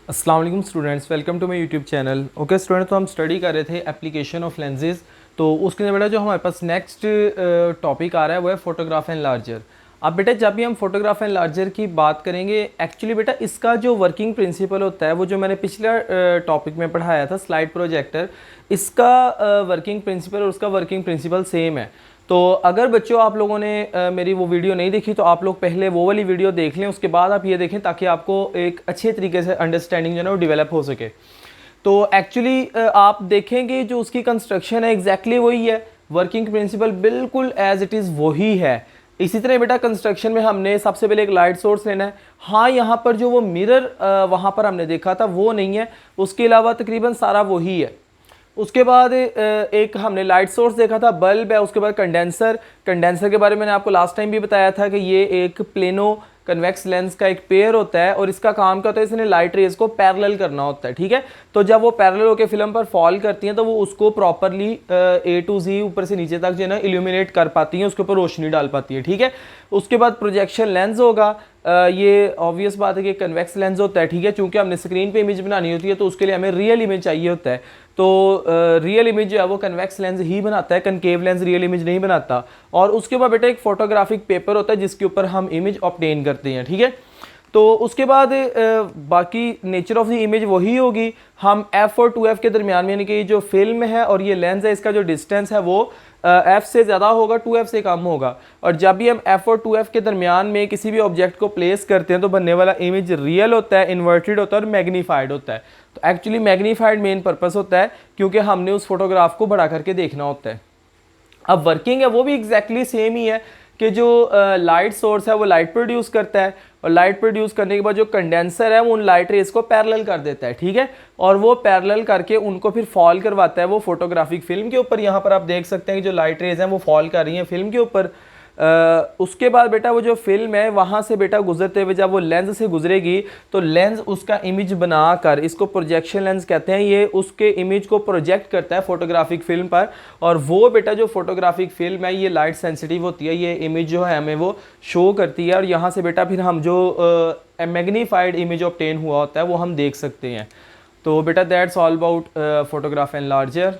अस्सलाम वालेकुम students, welcome to my YouTube channel. Okay student, तो हम स्टडी कर रहे थे एप्लीकेशन ऑफ लेंसेज। तो उसके अंदर बेटा जो हमारे पास नेक्स्ट टॉपिक आ रहा है वो है फोटोग्राफ एंड लार्जर। अब बेटा जब भी हम फोटोग्राफ एंड लार्जर की बात करेंगे, एक्चुअली बेटा इसका जो वर्किंग प्रिंसिपल होता है वो जो मैंने पिछला टॉपिक में पढ़ाया था स्लाइड प्रोजेक्टर, इसका वर्किंग प्रिंसिपल और उसका वर्किंग प्रिंसिपल सेम है। तो अगर बच्चों आप लोगों ने मेरी वो वीडियो नहीं देखी तो आप लोग पहले वो वाली वीडियो देख लें, उसके बाद आप ये देखें ताकि आपको एक अच्छे तरीके से अंडरस्टैंडिंग जो है ना वो डेवलप हो सके। तो एक्चुअली आप देखेंगे जो उसकी कंस्ट्रक्शन है एग्जैक्टली वही है, वर्किंग प्रिंसिपल बिल्कुल एज इट इज़ वही है। इसी तरह बेटा कंस्ट्रक्शन में हमने सबसे पहले एक लाइट सोर्स लेना है। हाँ, यहाँ पर जो वो मिरर वहाँ पर हमने देखा था वो नहीं है, उसके अलावा तकरीबन सारा वही है। उसके बाद एक हमने लाइट सोर्स देखा था, बल्ब है। उसके बाद कंडेंसर के बारे में मैंने आपको लास्ट टाइम भी बताया था कि ये एक प्लेनो कन्वेक्स लेंस का एक पेयर होता है और इसका काम क्या होता है, इसने लाइट रेज को पैरेलल करना होता है। ठीक है, तो जब वो पैरेलल होकर फिल्म पर फॉल करती हैं तो वो उसको प्रॉपरली ए टू जी ऊपर से नीचे तक जो है ना इल्यूमिनेट कर पाती हैं, उसके ऊपर रोशनी डाल पाती है। ठीक है, उसके बाद प्रोजेक्शन लेंस होगा। ये ऑब्वियस बात है कि कन्वेक्स लेंस होता है। ठीक है, चूंकि हमने स्क्रीन पे इमेज बनानी होती है तो उसके लिए हमें रियल इमेज चाहिए होता है। तो रियल इमेज जो है वो कन्वेक्स लेंस ही बनाता है, कनकेव लेंस रियल इमेज नहीं बनाता। और उसके बाद बेटा एक फोटोग्राफिक पेपर होता है जिसके ऊपर हम इमेज ऑब्टेन करते हैं। ठीक है, तो उसके बाद बाकी नेचर ऑफ द इमेज वही होगी। हम f और 2f के दरमियान में, यानी कि जो फिल्म है और ये लेंस है, इसका जो डिस्टेंस है वो f से ज़्यादा होगा, 2f से कम होगा। और जब भी हम f और 2f के दरमियान में किसी भी ऑब्जेक्ट को प्लेस करते हैं तो बनने वाला इमेज रियल होता है, इन्वर्टेड होता है और मैग्नीफाइड होता है। तो एक्चुअली मैग्नीफाइड मेन पर्पस होता है क्योंकि हमने उस फोटोग्राफ को बढ़ा करके देखना होता है। अब वर्किंग है वो भी एग्जैक्टली सेम ही है कि जो लाइट सोर्स है वो लाइट प्रोड्यूस करता है और लाइट प्रोड्यूस करने के बाद जो कंडेंसर है वो उन लाइट रेज को पैरेलल कर देता है। ठीक है, और वो पैरेलल करके उनको फिर फॉल करवाता है वो फोटोग्राफिक फिल्म के ऊपर। यहाँ पर आप देख सकते हैं कि जो लाइट रेज हैं वो फॉल कर रही हैं फिल्म के ऊपर। उसके बाद बेटा वो जो फिल्म है वहाँ से बेटा गुजरते हुए जब वो लेंस से गुजरेगी तो लेंस उसका इमेज बनाकर, इसको प्रोजेक्शन लेंस कहते हैं, ये उसके इमेज को प्रोजेक्ट करता है फोटोग्राफिक फिल्म पर। और वो बेटा जो फोटोग्राफिक फिल्म है ये लाइट सेंसिटिव होती है, ये इमेज जो है हमें वो शो करती है और यहाँ से बेटा फिर हम जो मैग्नीफाइड इमेज ऑब्टेन हुआ होता है वो हम देख सकते हैं। तो बेटा that's all about photograph and larger.